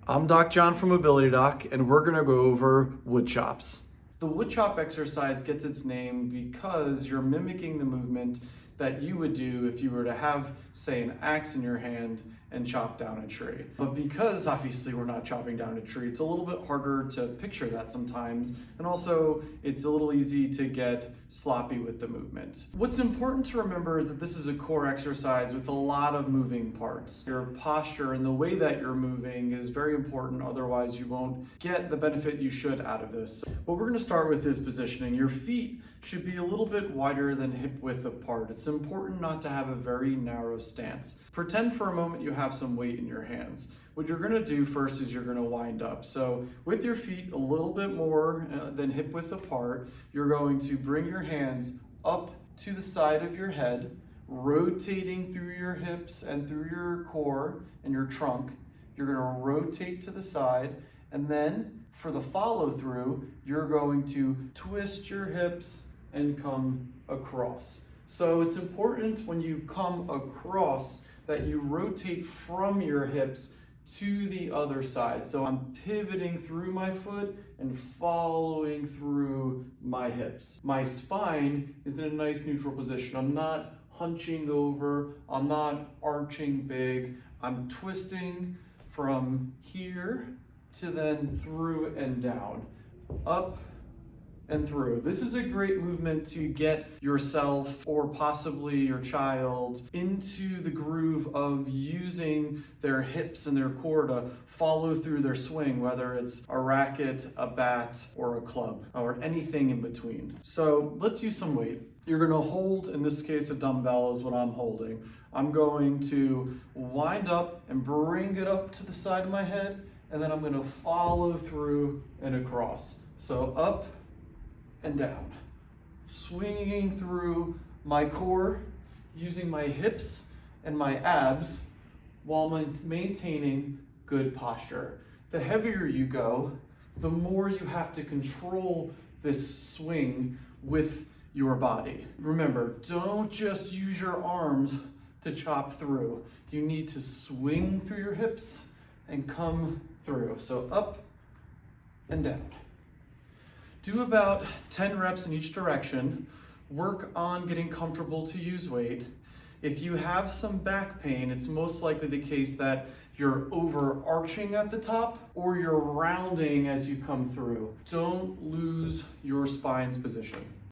I'm Doc John from Mobility Doc, and we're gonna go over wood chops. The wood chop exercise gets its name because you're mimicking the movement that you would do if you were to have, say, an axe in your hand and chop down a tree. But because obviously we're not chopping down a tree, it's a little bit harder to picture that sometimes. And also it's a little easy to get sloppy with the movement. What's important to remember is that this is a core exercise with a lot of moving parts. Your posture and the way that you're moving is very important, otherwise you won't get the benefit you should out of this. What we're gonna start with is positioning. Your feet should be a little bit wider than hip width apart. It's important not to have a very narrow stance. Pretend for a moment you have some weight in your hands. What you're gonna do first is you're gonna wind up. So with your feet a little bit more than hip width apart, you're going to bring your hands up to the side of your head, rotating through your hips and through your core and your trunk. You're gonna rotate to the side, and then for the follow through, you're going to twist your hips and come across. So it's important when you come across that you rotate from your hips to the other side. So I'm pivoting through my foot and following through my hips. My spine is in a nice neutral position. I'm not hunching over, I'm not arching big. I'm twisting from here to then through and down, up and through. This is a great movement to get yourself or possibly your child into the groove of using their hips and their core to follow through their swing, whether it's a racket, a bat, or a club, or anything in between. So let's use some weight. You're gonna hold, in this case, a dumbbell is what I'm holding. I'm going to wind up and bring it up to the side of my head, and then I'm gonna follow through and across. So up and down, swinging through my core, using my hips and my abs while maintaining good posture. The heavier you go, the more you have to control this swing with your body. Remember, don't just use your arms to chop through. You need to swing through your hips and come through. So up and down. Do about 10 reps in each direction. Work on getting comfortable to use weight. If you have some back pain, it's most likely the case that you're overarching at the top or you're rounding as you come through. Don't lose your spine's position.